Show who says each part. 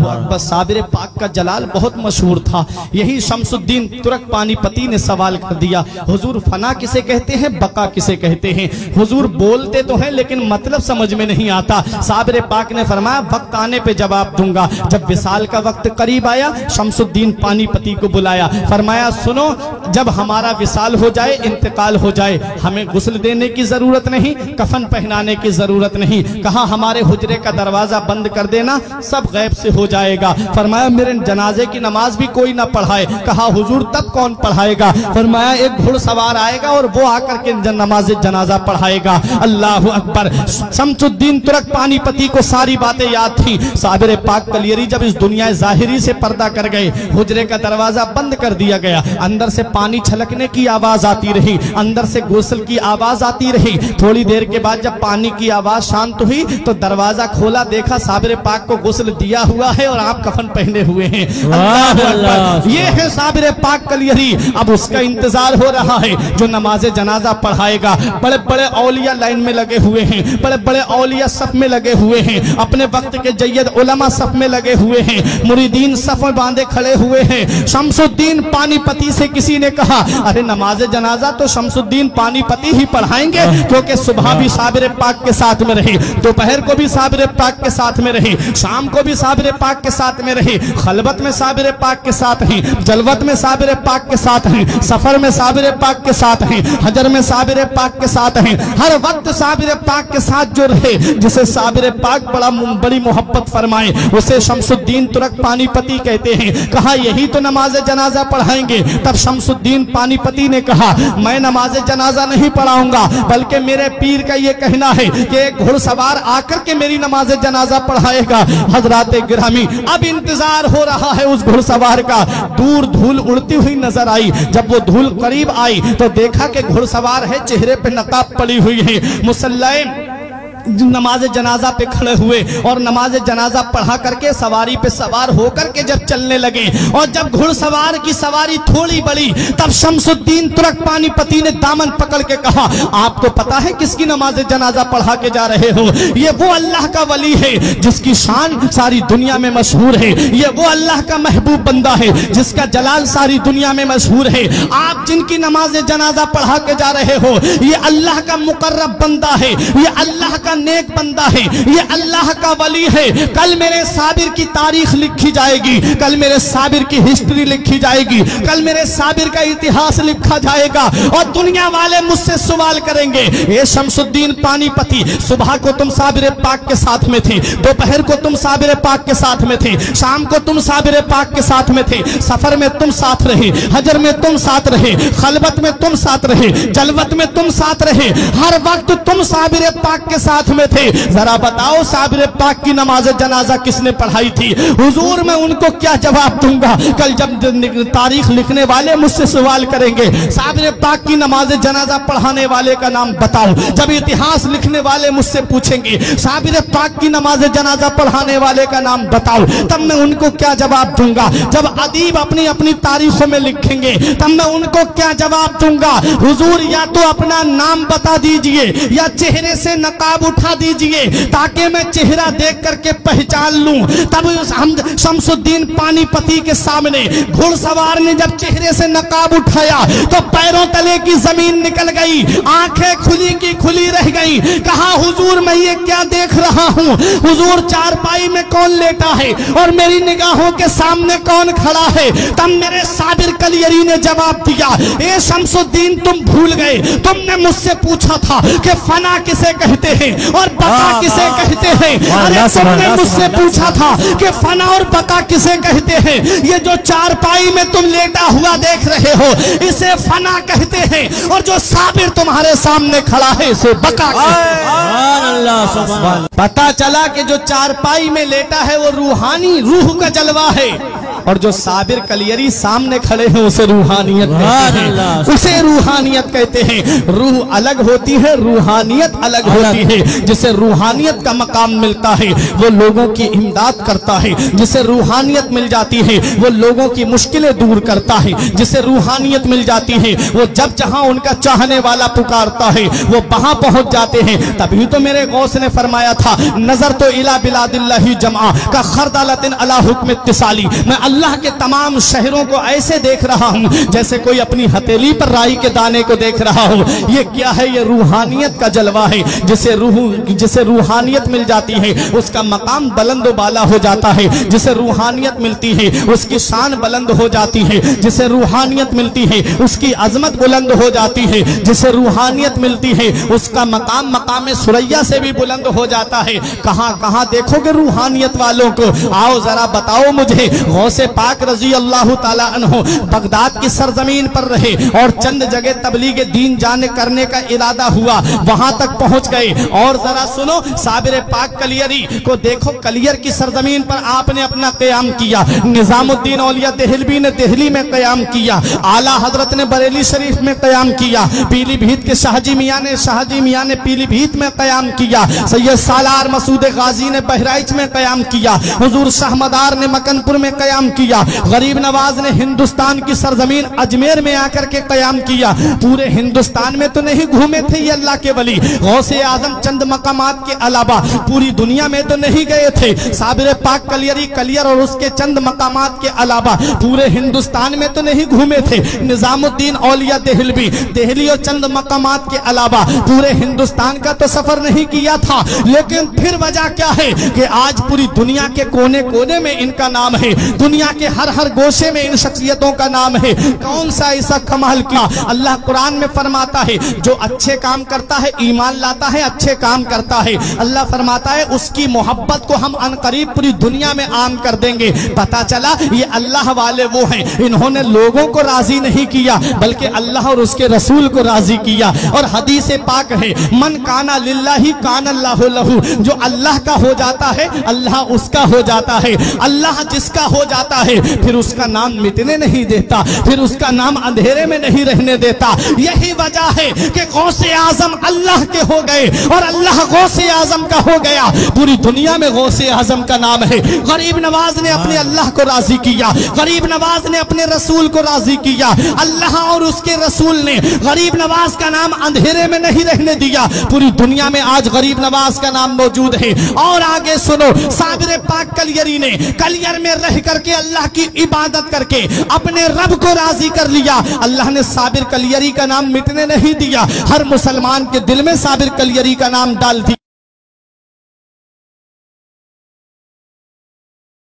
Speaker 1: अकबर। साबिर पाक का जलाल बहुत मशहूर था। यही शमसुद्दीन तुर्क पानीपती ने सवाल कर दिया, हुजूर फना किसे कहते हैं, बका किसे कहते हैं? हुजूर बोलते तो हैं लेकिन मतलब समझ में नहीं आता। साबिर पाक ने फरमाया वक्त आने पे जवाब दूंगा। जब विसाल का वक्त करीब आया, शमसुद्दीन पानीपती को बुलाया, फरमाया सुनो, जब हमारा विसाल हो जाए, इंतकाल हो जाए, हमें गुस्ल देने की जरूरत नहीं, कफन पहनाने की जरूरत नहीं। कहा हमारे हुजरे का दरवाजा बंद कर देना, सब गैब से हो जाएगा। फरमाया मेरे जनाजे की नमाज भी कोई ना पढ़ाए। कहा हुजूर तब कौन पढ़ाएगा? फरमाया एक घुड़सवार आएगा और वो आकर के नमाज जनाजा पढ़ाएगा। अल्लाह अकबर। शमसुद्दीन तुर्क पानीपती को सारी बातें याद थी। साबिर पाक कलियरी जब इस दुनिया ज़ाहिरी से पर्दा कर गए, हुजरे का दरवाजा बंद कर दिया गया, अंदर से पानी छलकने की आवाज आती रही, अंदर से गुस्ल की आवाज आती रही। थोड़ी देर के बाद जब पानी की आवाज शांत हुई तो दरवाजा खोला, देखा साबिर पाक को गुस्ल दिया हुआ है और आप कफन पहने हुए हैं। अल्लाह अकबर। ये है साबिर पाक कलियरी। अब उसका इंतजार हो रहा है जो नमाज जनाजा पढ़ाएगा। बड़े बड़े औलिया लाइन में लगे हुए हैं, बड़े बड़े औलिया सफ में लगे हुए हैं, अपने वक्त के जय्यद उलमा सफ में लगे हुए हैं, मुरीदीन सफ में बांधे खड़े हुए हैं। शमसुद्दीन पानीपती से किसी ने कहा अरे नमाज जनाजा तो शमसुद्दीन पानीपती ही पढ़ाएंगे, क्योंकि सुबह भी साबिर पाक के साथ में रहे, दोपहर को भी साबिर पाक के साथ में रहे, शाम को भी साबिर पाक के साथ में रहे, खलबत में साबिर पाक के साथ हैं, जलवत में साबिर पाक के साथ हैं, सफर में साबिर पाक के साथ हैं, हजर में साबिर पाक के साथ हैं। हर वक्त साबिर पाक के साथ जो रहे, जिसे साबिर पाक बड़ी मोहब्बत फरमाए, उसे शमसुद्दीन तुर्क पानीपती कहते हैं। कहा यही तो नमाज जनाजा पढ़ाएंगे। तब शमसुद्दीन पानीपती ने कहा मैं नमाज जनाजा नहीं पढ़ाऊंगा, बल्कि मेरे पीर का ये कहना है कि एक घुड़सवार आकर के मेरी नमाज जनाजा पढ़ाएगा। हजरात गिरामी, अब इंतजार हो रहा है उस घुड़सवार का। दूर धूल उड़ती हुई नजर आई। जब वो धूल करीब आई तो देखा कि घुड़सवार है, चेहरे पे नकाब पड़ी हुई है, मुसल्ले नमाज जनाजा पे खड़े हुए और नमाज जनाजा पढ़ा करके सवारी पे सवार होकर के जब चलने लगे, और जब घुड़सवार की सवारी थोड़ी बड़ी, तब शमसुद्दीन तुर्क पानीपती ने दामन पकड़ के कहा आपको पता है किसकी नमाज जनाजा पढ़ा के जा रहे हो? ये वो अल्लाह का वली है जिसकी शान सारी दुनिया में मशहूर है, ये वो अल्लाह का महबूब बंदा है जिसका जलाल सारी दुनिया में मशहूर है। आप जिनकी नमाज जनाजा पढ़ा के जा रहे हो, ये अल्लाह का मुकर्रब बंदा है, ये अल्लाह का नेक बंदा है, ये अल्लाह का वली है। कल मेरे साबिर की तारीख लिखी जाएगी, कल मेरे साबिर की हिस्ट्री लिखी जाएगी, कल मेरे साबिर का इतिहास लिखा जाएगा और दुनिया वाले मुझसे सवाल करेंगे ये शमसुद्दीन पानीपती, सुबह को तुम साबिर पाक के साथ में थे, दोपहर को तुम साबिर पाक के साथ में थे, शाम को तुम साबिर पाक के साथ में थे, सफर में तुम साथ रहे, हजर में तुम साथ रहे, खलबत में तुम साथ रहे, जलवत में तुम साथ रहे, हर वक्त तुम साबिर पाक के साथ में थे। जरा बताओ साबिर पाक की नमाज जनाजा किसने पढ़ाई थी? हुजूर मैं उनको क्या जवाब दूंगा? कल जब तारीख लिखने वाले मुझसे सवाल करेंगे साबिर पाक की नमाज जनाजा पढ़ाने वाले का नाम बताओ, जब इतिहास लिखने वाले मुझसे पूछेंगे साबिर पाक की नमाज जनाजा पढ़ाने वाले का नाम बताओ, तब मैं उनको क्या जवाब दूंगा? जब अदीब अपनी अपनी तारीखों में लिखेंगे तब मैं उनको क्या जवाब दूंगा? हुजूर या तो अपना नाम बता दीजिए या चेहरे से नकाब उठा दीजिए ताकि मैं चेहरा देख करके पहचान लूं। तब हम शमसुद्दीन पानीपती के सामने घुड़सवार ने जब चेहरे से नकाब उठाया तो पैरों तले की जमीन निकल गई, आंखें खुली की खुली रह गई। कहा हुजूर मैं ये क्या देख रहा हूँ? हुजूर चारपाई में कौन लेटा है और मेरी निगाहों के सामने कौन खड़ा है? तब मेरे साबिर कलियरी ने जवाब दिया ए शमसुद्दीन तुम भूल गए, तुमने मुझसे पूछा था कि फना किसे कहते हैं और बका किसे कहते हैं। अरे तुमने मुझसे पूछा था कि फना और बका किसे कहते हैं। ये जो चारपाई में तुम लेटा हुआ देख रहे हो इसे फना कहते हैं और जो साबिर तुम्हारे सामने खड़ा है इसे बका कहते हैं। पता चला कि जो चारपाई में लेटा है वो रूहानी रूह का जलवा है, اور جو صابر کلیری سامنے کھڑے ہیں اسے روحانیت کہتے ہیں، اسے روحانیت کہتے ہیں۔ روح الگ ہوتی ہے، روحانیت الگ ہوتی ہے۔ جسے روحانیت کا مقام ملتا ہے وہ لوگوں کی امداد کرتا ہے، جسے روحانیت مل جاتی ہے وہ لوگوں کی مشکلیں دور کرتا ہے، جسے روحانیت مل جاتی ہے وہ جب جہاں ان کا چاہنے والا پکارتا ہے وہ وہاں پہنچ جاتے ہیں۔ تبھی تو میرے غوث نے فرمایا تھا نظر تو الہ بلاد اللہ جمعہ کا خردلۃ علی حکم اتصالی، میں اللہ کے تمام شہروں کو ایسے دیکھ رہا ہوں جیسے کوئی اپنی ہتھیلی پر رائی کے دانے کو دیکھ رہا ہو۔ یہ کیا ہے؟ یہ روحانیت کا جلوہ ہے۔ جسے روحانیت مل جاتی ہے اس کا مقام بلند و بالا ہو جاتا ہے، جسے روحانیت ملتی ہے اس کی شان بلند ہو جاتی ہے، جسے روحانیت ملتی ہے اس کی عظمت بلند ہو جاتی ہے، جسے روحانیت ملتی ہے اس کا مقام مقام ثریا سے بھی بلند ہو جاتا ہے۔ کہاں کہاں دیکھو گے روحانیت والوں کو؟ آؤ ذرا بتاؤ مجھے۔ غوث پاک رضی اللہ تعالیٰ عنہ بغداد کی سرزمین پر رہے اور چند جگہ تبلیغ دین جانے کرنے کا ارادہ ہوا، وہاں تک پہنچ گئے۔ اور ذرا سنو، صابر پاک کلیری کو دیکھو، کلیر کی سرزمین پر آپ نے اپنا قیام کیا، نظام الدین اولیاء دہلوی نے دہلی میں قیام کیا، اعلیٰ حضرت نے بریلی شریف میں قیام کیا، پیلی بھیت کے شاہ جی میاں نے پیلی بھیت میں قیام کیا، سید سالار مسعود غازی نے بہرائچ میں قیام کیا، حضور شاہ مدار نے مکن پور میں قیام کیا، غریب نواز نے ہندوستان کی سرزمین اجمیر میں آ کر کے قیام کیا۔ پورے ہندوستان میں تو نہیں گھومے تھے یہ اللہ کے ولی، غوث اعظم چند مقامات کے علاوہ پوری دنیا میں تو نہیں گئے تھے۔ صابر پاک کلیری کلیر اور اس کے چند مقامات کے علاوہ پورے ہندوستان میں تو نہیں گھومے تھے۔ نظام الدین اولیاء دہلوی دہلی اور چند مقامات کے علاوہ پورے ہندوستان کا تو سفر نہیں کیا تھا، لیکن پھر وجہ کیا ہے کہ آج پوری دنیا کے کونے کونے میں ان کا نام ہے، دنیا کے ہر گوشے میں ان شخصیتوں کا نام ہے۔ کون سا ایسا کمال کیا؟ اللہ قرآن میں فرماتا ہے جو اچھے کام کرتا ہے، ایمان لاتا ہے، اچھے کام کرتا ہے، اللہ فرماتا ہے اس کی محبت کو ہم عنقریب پوری دنیا میں عام کر دیں گے۔ پتا چلا یہ اللہ والے وہ ہیں، انہوں نے لوگوں کو راضی نہیں کیا بلکہ اللہ اور اس کے رسول کو راضی کیا۔ اور حدیث پاک ہے من کانا للہ کان اللہ لہو، جو اللہ کا ہو جاتا ہے اللہ اس کا ہو جاتا ہے، اللہ جس کا ہو جاتا ہے پھر اس کا نام مٹنے نہیں دیتا، پھر اس کا نام اندھیرے میں نہیں رہنے دیتا۔ یہی وجہ ہے کہ غوث اعظم اللہ کے ہو گئے اور اللہ غوث اعظم کا ہو گیا۔ پوری دنیا میں غوث اعظم کا نام ہے۔ غریب نواز نے اپنے اللہ کو راضی کیا، غریب نواز نے اپنے رسول کو راضی کیا، اللہ اور اس کے رسول نے غریب نواز کا نام اندھیرے میں نہیں رہنے دیا۔ پوری دنیا میں آج غریب نواز کا نام موجود ہے۔ اور آگے سنو، صابر پاک کلیری نے کلیر میں رہ کر کے اللہ کی عبادت کر کے اپنے رب کو راضی کر لیا۔ اللہ نے صابر کلیری کا نام مٹنے نہیں دیا، ہر مسلمان کے دل میں صابر کلیری کا نام ڈال دیا۔